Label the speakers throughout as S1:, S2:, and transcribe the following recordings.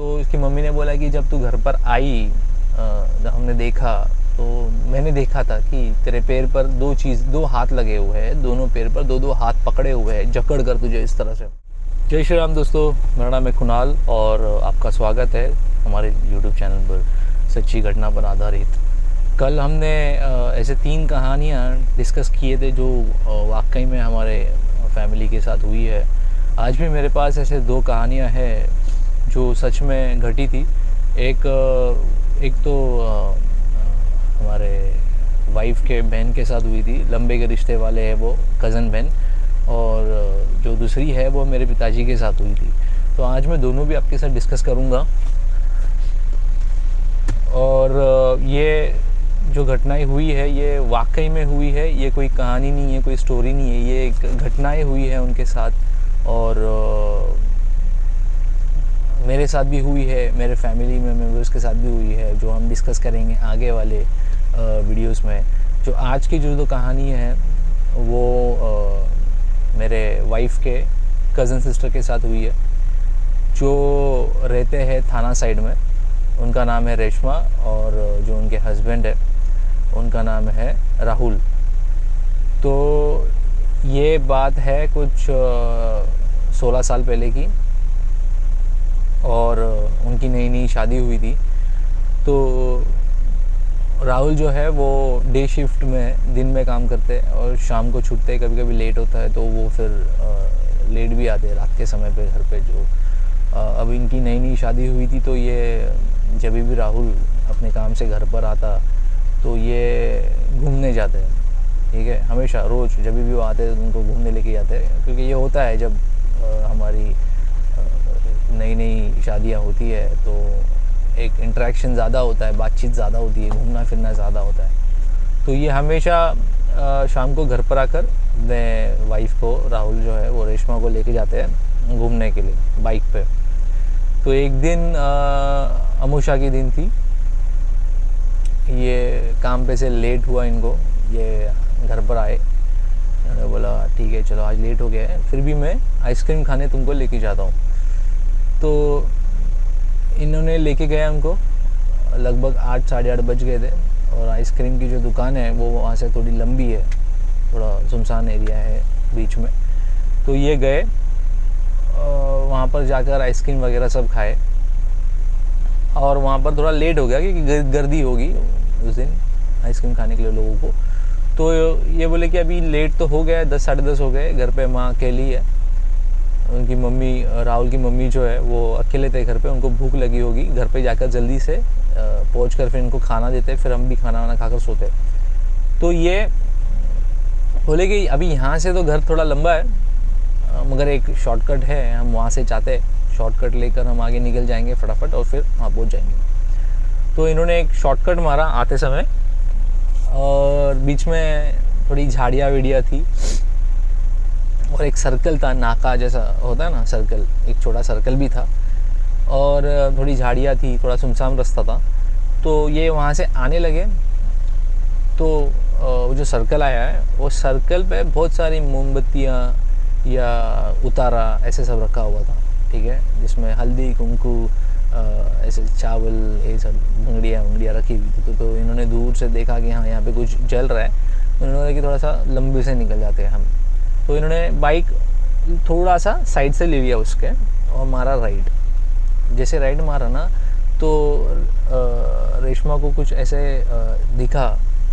S1: तो इसकी मम्मी ने बोला कि जब तू घर पर आई, जब हमने देखा तो मैंने देखा था कि तेरे पैर पर दो हाथ लगे हुए हैं, दोनों पैर पर दो हाथ पकड़े हुए हैं, जकड़ कर तुझे इस तरह से। जय श्री राम दोस्तों, मेरा नाम है कुणाल और आपका स्वागत है हमारे YouTube चैनल पर सच्ची घटना पर आधारित। कल हमने ऐसे 3 कहानियाँ डिस्कस किए थे जो वाकई में हमारे फैमिली के साथ हुई है। आज भी मेरे पास ऐसे 2 कहानियाँ हैं जो सच में घटी थी। एक तो हमारे वाइफ के बहन के साथ हुई थी, लंबे के रिश्ते वाले है वो, कज़न बहन, और जो दूसरी है वो मेरे पिताजी के साथ हुई थी। तो आज मैं दोनों भी आपके साथ डिस्कस करूँगा। और ये जो घटनाएं हुई है ये वाकई में हुई है, ये कोई कहानी नहीं है, कोई स्टोरी नहीं है, ये एक घटनाएं हुई है उनके साथ और मेरे साथ भी हुई है, मेरे फैमिली में मेम्बर्स के साथ भी हुई है, जो हम डिस्कस करेंगे आगे वाले वीडियोस में। जो आज की जो 2 कहानी है वो मेरे वाइफ के कज़न सिस्टर के साथ हुई है, जो रहते हैं थाना साइड में। उनका नाम है रेशमा और जो उनके हस्बैंड है उनका नाम है राहुल। तो ये बात है कुछ 16 साल पहले की और उनकी नई नई शादी हुई थी। तो राहुल जो है वो डे शिफ्ट में दिन में काम करते हैं और शाम को छूटते हैं, कभी कभी लेट होता है तो वो फिर लेट भी आते हैं रात के समय पे घर पे। जो अब इनकी नई नई शादी हुई थी तो ये जब भी राहुल अपने काम से घर पर आता तो ये घूमने जाते हैं, ठीक है, हमेशा रोज़ जब भी वो आते हैं तो उनको घूमने लेके जाते हैं, क्योंकि ये होता है जब हमारी नई नई शादियाँ होती है तो एक इंटरेक्शन ज़्यादा होता है, बातचीत ज़्यादा होती है, घूमना फिरना ज़्यादा होता है। तो ये हमेशा शाम को घर पर आकर अपने वाइफ को, राहुल जो है वो रेशमा को लेके जाते हैं घूमने के लिए बाइक पे। तो एक दिन अमूशा की दिन थी, ये काम पे से लेट हुआ इनको, ये घर पर आए, मैंने बोला ठीक है चलो आज लेट हो गया है, फिर भी मैं आइसक्रीम खाने तुमको लेके जाता हूँ। तो इन्होंने लेके गया उनको, लगभग 8 साढ़े 8 बज गए थे और आइसक्रीम की जो दुकान है वो वहाँ से थोड़ी लंबी है, थोड़ा सुनसान एरिया है बीच में। तो ये गए, वहाँ पर जाकर आइसक्रीम वगैरह सब खाए और वहाँ पर थोड़ा लेट हो गया क्योंकि गर्दी होगी उस दिन आइसक्रीम खाने के लिए लोगों को। तो ये बोले कि अभी लेट तो हो गया, 10 साढ़े 10 हो गए, घर पे माँ अकेली है, उनकी मम्मी, राहुल की मम्मी जो है वो अकेले थे घर पे, उनको भूख लगी होगी, घर पे जाकर जल्दी से पहुँच कर फिर इनको खाना देते, फिर हम भी खाना वाना खाकर सोते। तो ये बोले कि अभी यहाँ से तो घर थोड़ा लंबा है मगर एक शॉर्टकट है, हम वहाँ से चाहते हैं शॉर्टकट लेकर हम आगे निकल जाएंगे फटाफट और फिर वहाँ पहुँच जाएंगे। तो इन्होंने एक शॉर्टकट मारा आते समय और बीच में थोड़ी झाड़ियाँ वीडिया थी और एक सर्कल था, नाका जैसा होता है ना सर्कल, एक छोटा सर्कल भी था और थोड़ी झाड़ियाँ थी, थोड़ा सुनसान रास्ता था। तो ये वहाँ से आने लगे तो वो जो सर्कल आया है वो सर्कल पे बहुत सारी मोमबत्तियाँ या उतारा ऐसे सब रखा हुआ था, ठीक है, जिसमें हल्दी कुमकू ऐसे चावल ये सब भंगड़ियाँ रखी हुई थी। तो इन्होंने दूर से देखा कि हाँ यहाँ पे कुछ जल रहा है, तो इन्होंने कि थोड़ा सा लंबे से निकल जाते हैं हम। तो इन्होंने बाइक थोड़ा सा साइड से ले लिया उसके और मारा राइड। जैसे राइड मारा ना तो रेशमा को कुछ ऐसे दिखा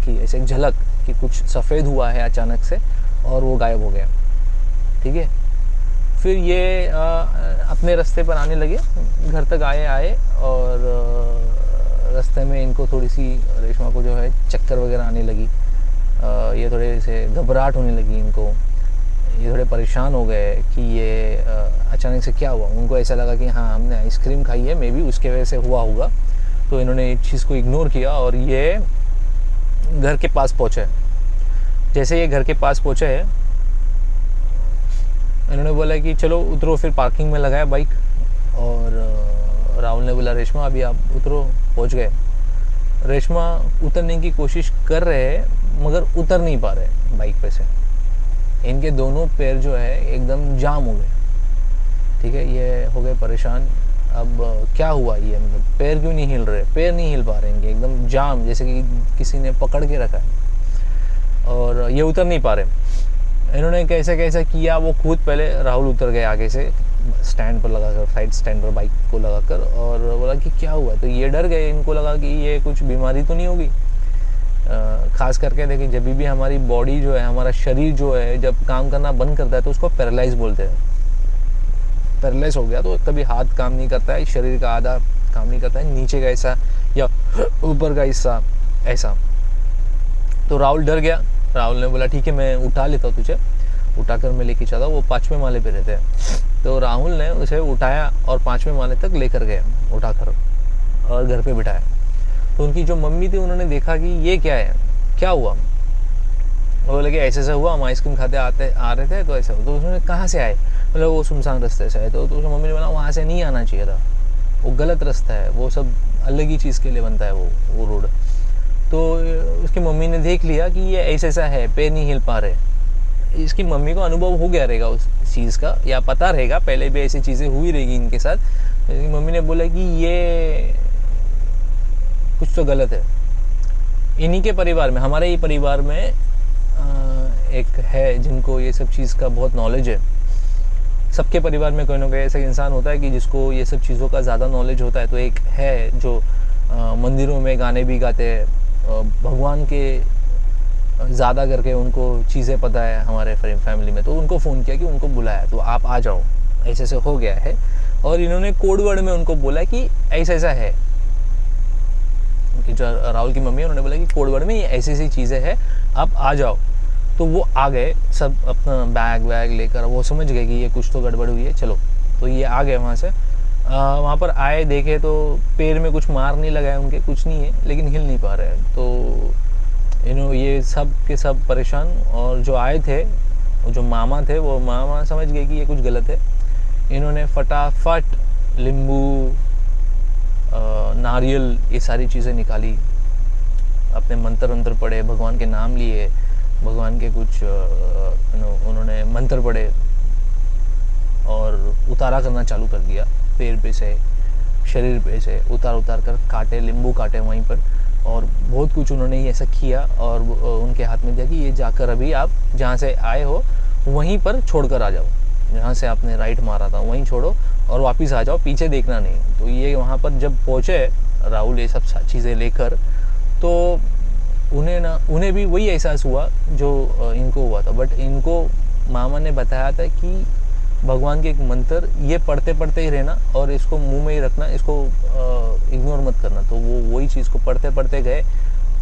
S1: कि ऐसे एक झलक कि कुछ सफ़ेद हुआ है अचानक से और वो गायब हो गया, ठीक है। फिर ये अपने रास्ते पर आने लगे, घर तक आए और रास्ते में इनको थोड़ी सी, रेशमा को जो है चक्कर वगैरह आने लगी, ये थोड़े से घबराहट होने लगी इनको, ये थोड़े परेशान हो गए कि ये अचानक से क्या हुआ। उनको ऐसा लगा कि हाँ हमने आइसक्रीम खाई है, मे बी उसके वजह से हुआ होगा। तो इन्होंने इस चीज़ को इग्नोर किया और ये घर के पास पहुँचे। जैसे ये घर के पास पहुँचे इन्होंने बोला कि चलो उतरो, फिर पार्किंग में लगाया बाइक और राहुल ने बोला रेशमा अभी आप उतरो, पहुँच गए। रेशमा उतरने की कोशिश कर रहे हैं मगर उतर नहीं पा रहे बाइक पे से, इनके दोनों पैर जो है एकदम जाम हो गए, ठीक है, ये हो गए परेशान अब क्या हुआ, ये मतलब पैर क्यों नहीं हिल रहे, पैर नहीं हिल पा रहे इनके, एकदम जाम, जैसे कि किसी ने पकड़ के रखा है और ये उतर नहीं पा रहे। इन्होंने कैसे कैसे किया, वो खुद पहले राहुल उतर गए आगे से स्टैंड पर लगाकर, साइड स्टैंड पर बाइक को लगाकर, और बोला कि क्या हुआ, तो ये डर गए, इनको लगा कि ये कुछ बीमारी तो नहीं होगी। ख़ास करके देखिए, जब भी हमारी बॉडी जो है, हमारा शरीर जो है, जब काम करना बंद करता है तो उसको पैरालाइज बोलते हैं। पैरालाइज हो गया तो कभी हाथ काम नहीं करता है, शरीर का आधा काम नहीं करता है, नीचे का हिस्सा या ऊपर का हिस्सा ऐसा। तो राहुल डर गया। राहुल ने बोला ठीक है मैं उठा लेता हूँ तुझे, उठाकर मैं लेके चला। वो 5वें माले पे रहते हैं। तो राहुल ने उसे उठाया और 5वें माले तक लेकर गए उठाकर, और घर पे बिठाया। तो उनकी जो मम्मी थी उन्होंने देखा कि ये क्या है, क्या हुआ। वो बोले कि ऐसे हुआ, हम आइसक्रीम खाते आ रहे थे तो ऐसा हुआ। तो उन्होंने कहाँ से आए, मतलब वो सुनसान रास्ते से आए। तो उसकी मम्मी ने बोला वहाँ से नहीं आना चाहिए था, वो गलत रास्ता है, वो सब अलग ही चीज़ के लिए बनता है वो रोड। तो उसकी मम्मी ने देख लिया कि ये ऐसा है, पैर नहीं हिल पा रहे। इसकी मम्मी को अनुभव हो गया रहेगा उस चीज़ का, या पता रहेगा, पहले भी ऐसी चीज़ें हुई रहेगी इनके साथ। इसकी मम्मी ने बोला कि ये कुछ तो गलत है। इन्हीं के परिवार में, हमारे ही परिवार में एक है जिनको ये सब चीज़ का बहुत नॉलेज है। सबके परिवार में कोई ना कोई ऐसा इंसान होता है कि जिसको ये सब चीज़ों का ज़्यादा नॉलेज होता है। तो एक है जो मंदिरों में गाने भी गाते हैं, भगवान के ज़्यादा करके उनको चीज़ें पता है हमारे फैमिली में। तो उनको फ़ोन किया कि उनको बुलाया, तो आप आ जाओ, ऐसे हो गया है। और इन्होंने कोड वर्ड में उनको बोला कि ऐसा है। जो राहुल की मम्मी है उन्होंने बोला कि कोड वर्ड में ये ऐसी चीज़ें हैं, आप आ जाओ। तो वो आ गए, सब अपना बैग वैग लेकर, वो समझ गए कि ये कुछ तो गड़बड़ हुई है, चलो। तो ये आ गए वहाँ से। वहाँ पर आए, देखे तो पैर में कुछ मार नहीं लगा है उनके, कुछ नहीं है, लेकिन हिल नहीं पा रहे हैं। तो ये सब के सब परेशान। और जो आए थे, वो जो मामा थे, वो मामा समझ गए कि ये कुछ गलत है। इन्होंने फटाफट नींबू, नारियल, ये सारी चीज़ें निकाली, अपने मंत्र पढ़े, भगवान के नाम लिए, भगवान के कुछ उन्होंने मंत्र पढ़े और उतारा करना चालू कर दिया। पैर पे से, शरीर पे से उतार कर काटे, नींबू काटे वहीं पर, और बहुत कुछ उन्होंने ही ऐसा किया। और उनके हाथ में दिया कि ये जाकर अभी आप जहाँ से आए हो वहीं पर छोड़ कर आ जाओ, जहाँ से आपने राइट मारा था वहीं छोड़ो और वापस आ जाओ, पीछे देखना नहीं। तो ये वहाँ पर जब पहुँचे राहुल ये सब चीज़ें लेकर, तो उन्हें भी वही एहसास हुआ जो इनको हुआ था। बट इनको मामा ने बताया था कि भगवान के एक मंत्र ये पढ़ते ही रहना और इसको मुंह में ही रखना, इसको इग्नोर मत करना। तो वो वही चीज़ को पढ़ते गए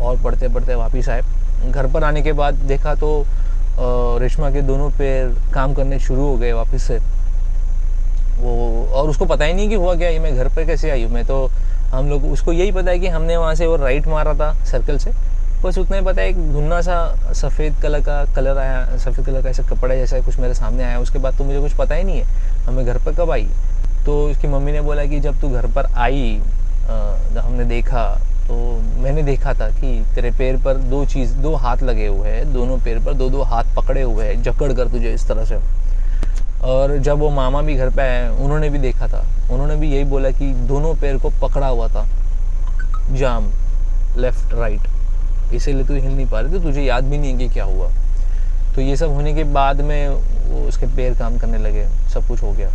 S1: और पढ़ते वापस आए। घर पर आने के बाद देखा तो रेशमा के दोनों पैर काम करने शुरू हो गए वापस से। वो, और उसको पता ही नहीं कि हुआ क्या, ये मैं घर पर कैसे आई हूँ। मैं तो, हम लोग, उसको यही पता है कि हमने वहाँ से वो राइट मारा था सर्कल से, बस उतना ही पता है। एक धुन्ना सा सफ़ेद कलर का कलर आया, सफ़ेद कलर का ऐसा कपड़ा जैसा कुछ मेरे सामने आया। उसके बाद तो मुझे कुछ पता ही नहीं है हमें घर पर कब आई। तो उसकी मम्मी ने बोला कि जब तू घर पर आई, हमने देखा, तो मैंने देखा था कि तेरे पैर पर दो हाथ लगे हुए हैं, दोनों पैर पर दो हाथ पकड़े हुए हैं, जकड़ कर तुझे इस तरह से। और जब वो मामा भी घर पे आए, उन्होंने भी देखा था, उन्होंने भी यही बोला कि दोनों पैर को पकड़ा हुआ था, जाम, लेफ़्ट राइट, इसीलिए तू हिल नहीं पा रही थी, तुझे याद भी नहीं है कि क्या हुआ। तो ये सब होने के बाद में वो उसके पैर काम करने लगे, सब कुछ हो गया।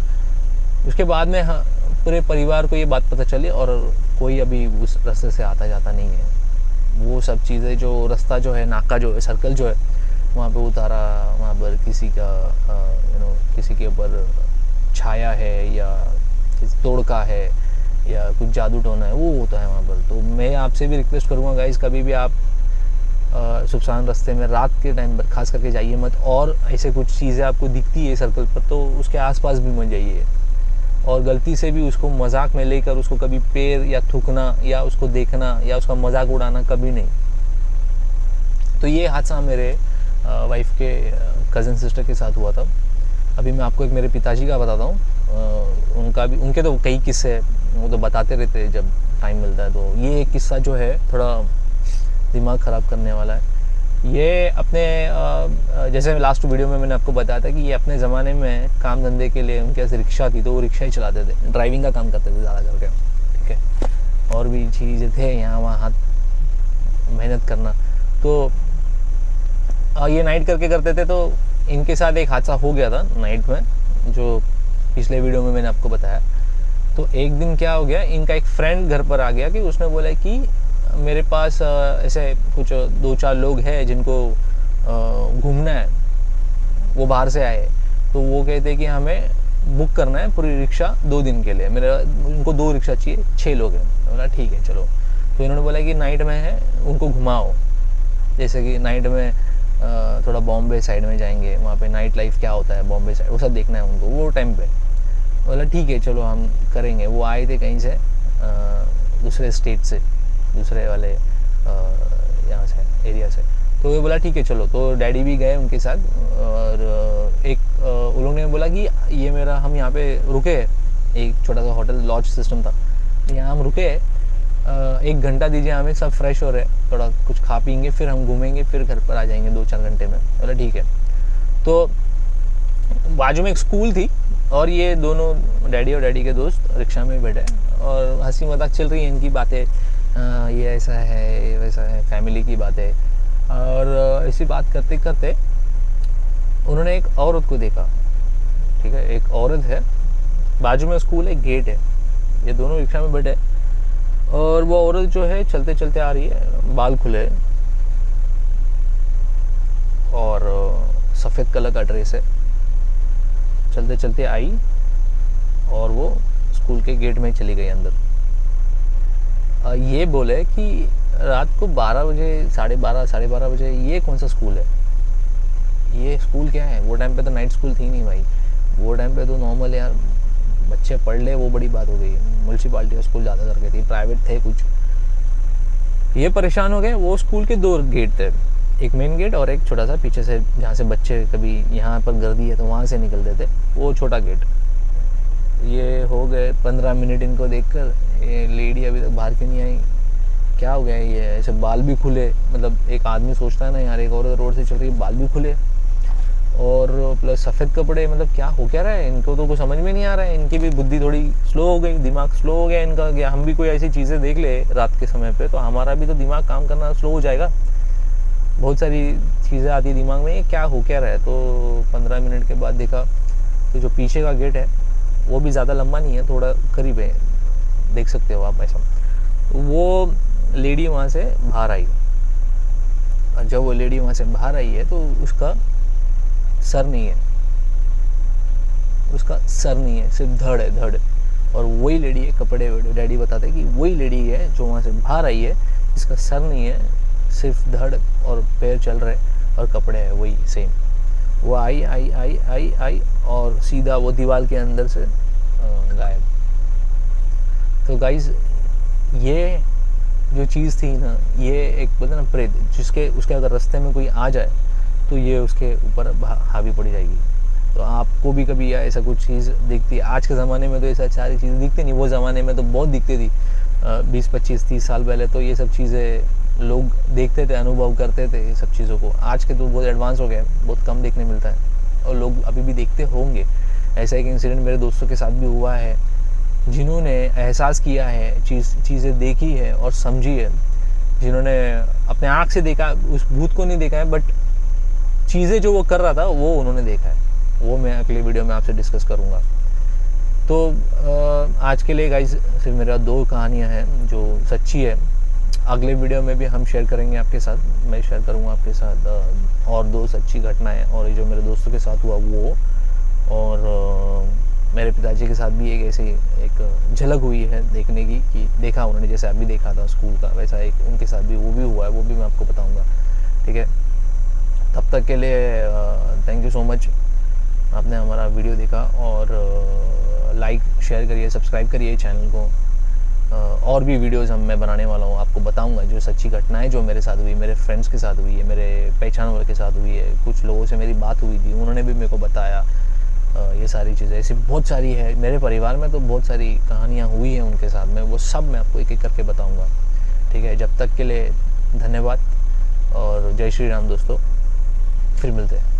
S1: उसके बाद में हाँ, पूरे परिवार को ये बात पता चली और कोई अभी उस रास्ते से आता जाता नहीं है। वो सब चीज़ें, जो रास्ता जो है, नाका जो है, सर्कल जो है, वहाँ पे उतारा, वहाँ पर किसी का किसी के ऊपर छाया है या तोड़का है या कुछ जादू टोना है, वो होता है वहाँ पर। तो मैं आपसे भी रिक्वेस्ट करूँगा गाइस, कभी भी आप सुनसान रास्ते में रात के टाइम पर खास करके जाइए मत। और ऐसे कुछ चीज़ें आपको दिखती है सर्कल पर, तो उसके आसपास भी मत जाइए। और गलती से भी उसको मजाक में लेकर उसको कभी पैर या थूकना या उसको देखना या उसका मजाक उड़ाना कभी नहीं। तो ये हादसा मेरे वाइफ के कज़न सिस्टर के साथ हुआ था। अभी मैं आपको एक मेरे पिताजी का बताता हूँ। उनके तो कई किस्से वो तो बताते रहते हैं जब टाइम मिलता है। तो ये एक किस्सा जो है थोड़ा दिमाग ख़राब करने वाला है। ये अपने जैसे लास्ट वीडियो में मैंने आपको बताया था कि ये अपने ज़माने में काम धंधे के लिए उनके पास रिक्शा थी तो वो रिक्शा ही चलाते थे, ड्राइविंग का काम करते थे ज़्यादा करके, ठीक है। और भी चीज़ें थे यहाँ वहाँ हाथ मेहनत करना। तो ये नाइट करके करते थे। तो इनके साथ एक हादसा हो गया था नाइट में, जो पिछले वीडियो में मैंने आपको बताया। तो एक दिन क्या हो गया, इनका एक फ्रेंड घर पर आ गया कि उसने बोला कि मेरे पास ऐसे कुछ 2-4 लोग हैं जिनको घूमना है, वो बाहर से आए। तो वो कहते कि हमें बुक करना है पूरी रिक्शा 2 दिन के लिए, मेरा उनको 2 रिक्शा चाहिए, 6 लोग हैं। बोला ठीक है चलो। तो इन्होंने बोला कि नाइट में है, उनको घुमाओ। जैसे कि नाइट में थोड़ा बॉम्बे साइड में जाएंगे, वहाँ पे नाइट लाइफ क्या होता है बॉम्बे साइड, वो सब देखना है उनको वो टाइम पे। बोला ठीक है चलो हम करेंगे। वो आए थे कहीं से दूसरे स्टेट से, दूसरे वाले यहाँ से एरिया से। तो वो बोला ठीक है चलो। तो डैडी भी गए उनके साथ। और एक उन लोगों ने बोला कि ये मेरा, हम यहाँ पे रुके, एक छोटा सा होटल लॉज सिस्टम था, यहाँ हम रुके, 1 घंटा दीजिए हमें, सब फ्रेश हो रहे, थोड़ा कुछ खा पीएंगे, फिर हम घूमेंगे, फिर घर पर आ जाएंगे 2-4 घंटे में। बोला ठीक है। तो बाजू में एक स्कूल थी और ये दोनों डैडी और डैडी के दोस्त रिक्शा में बैठे और हंसी मजाक चल रही है इनकी बातें, ये ऐसा है वैसा है, फैमिली की बातें। और ऐसी बात करते करते उन्होंने एक औरत को देखा, ठीक है। एक औरत है, बाजू में स्कूल है, गेट है, ये दोनों रिक्शा में बैठे और वो औरत जो है चलते चलते आ रही है, बाल खुले और सफ़ेद कलर का ड्रेस है। चलते चलते आई और वो स्कूल के गेट में चली गई अंदर। ये बोले कि रात को 12 बजे, 12:30 बजे, ये कौन सा स्कूल है, ये स्कूल क्या है। वो टाइम पे तो नाइट स्कूल थी नहीं भाई, वो टाइम पे तो नॉर्मल यार बच्चे पढ़ ले, वो बड़ी बात हो गई। म्यूनसिपालिटी का स्कूल ज़्यादा करके थी, प्राइवेट थे कुछ। ये परेशान हो गए। वो स्कूल के 2 गेट थे, एक मेन गेट और एक छोटा सा पीछे से, जहाँ से बच्चे कभी यहाँ पर गर्दी है तो वहाँ से निकलते थे, वो छोटा गेट। ये हो गए 15 मिनट इनको देखकर, ये लेडी अभी तक बाहर क्यों नहीं आई, क्या हो गया ये, ऐसे बाल भी खुले। मतलब एक आदमी सोचता है ना यार, एक औरत रोड से चल रही है, बाल भी खुले और प्लस सफ़ेद कपड़े, मतलब क्या हो क्या रहा है इनको, तो कुछ समझ में नहीं आ रहा है। इनकी भी बुद्धि थोड़ी स्लो हो गई, दिमाग स्लो हो गया इनका। कि हम भी कोई ऐसी चीज़ें देख ले रात के समय पे तो हमारा भी तो दिमाग काम करना स्लो हो जाएगा। बहुत सारी चीज़ें आती दिमाग में, ये क्या हो क्या रहा है। तो 15 मिनट के बाद देखा तो जो पीछे का गेट है वो भी ज़्यादा लंबा नहीं है, थोड़ा करीब है, देख सकते हो आप ऐसा। वो लेडी वहाँ से बाहर आई और जब वो लेडी वहाँ से बाहर आई है तो उसका सर नहीं है, उसका सर नहीं है, सिर्फ धड़ है, धड़। और वही लेडी है, कपड़े डैडी बताते हैं कि वही लेडी है जो वहाँ से बाहर आई है, जिसका सर नहीं है, सिर्फ धड़ और पैर चल रहे और कपड़े हैं वही सेम। वो आई और सीधा वो दीवार के अंदर से गायब। तो गाइस ये जो चीज़ थी ना, ये एक बोलते ना प्रेत, जिसके उसके अगर रास्ते में कोई आ जाए तो ये उसके ऊपर हावी पड़ जाएगी। तो आपको भी कभी ऐसा कुछ चीज़ दिखती है? आज के ज़माने में तो ऐसा सारी चीज़ें दिखती नहीं, वो ज़माने में तो बहुत दिखती थी। 20, 25, 30 साल पहले तो ये सब चीज़ें लोग देखते थे, अनुभव करते थे ये सब चीज़ों को। आज के तो बहुत एडवांस हो गया, बहुत कम देखने मिलता है और लोग अभी भी देखते होंगे। ऐसा एक इंसिडेंट मेरे दोस्तों के साथ भी हुआ है, जिन्होंने एहसास किया है, चीज़ें देखी है और समझी है, जिन्होंने अपने आँख से देखा, उस भूत को नहीं देखा है बट चीज़ें जो वो कर रहा था वो उन्होंने देखा है। वो मैं अगले वीडियो में आपसे डिस्कस करूँगा। तो आज के लिए गाइस सिर्फ मेरा 2 कहानियाँ हैं जो सच्ची है। अगले वीडियो में भी हम शेयर करेंगे आपके साथ, मैं शेयर करूँगा आपके साथ और 2 सच्ची घटनाएं, और ये जो मेरे दोस्तों के साथ हुआ वो, और मेरे पिताजी के साथ भी एक ऐसी एक झलक हुई है देखने की, कि देखा उन्होंने जैसे अभी देखा था स्कूल का, वैसा एक उनके साथ भी वो भी हुआ है, वो भी मैं आपको बताऊँगा। ठीक है, तब तक के लिए थैंक यू सो मच। आपने हमारा वीडियो देखा और लाइक शेयर करिए, सब्सक्राइब करिए चैनल को। और भी वीडियोज़ मैं बनाने वाला हूँ, आपको बताऊँगा जो सच्ची घटनाएं जो मेरे साथ हुई, मेरे फ्रेंड्स के साथ हुई है, मेरे पहचान वाले के साथ हुई है, कुछ लोगों से मेरी बात हुई थी, उन्होंने भी मेरे को बताया। ये सारी चीज़ें ऐसी बहुत सारी है, मेरे परिवार में तो बहुत सारी कहानियाँ हुई हैं उनके साथ में, वो सब मैं आपको एक एक करके बताऊँगा। ठीक है, जब तक के लिए धन्यवाद। और जय श्री राम दोस्तों, फिर मिलते हैं।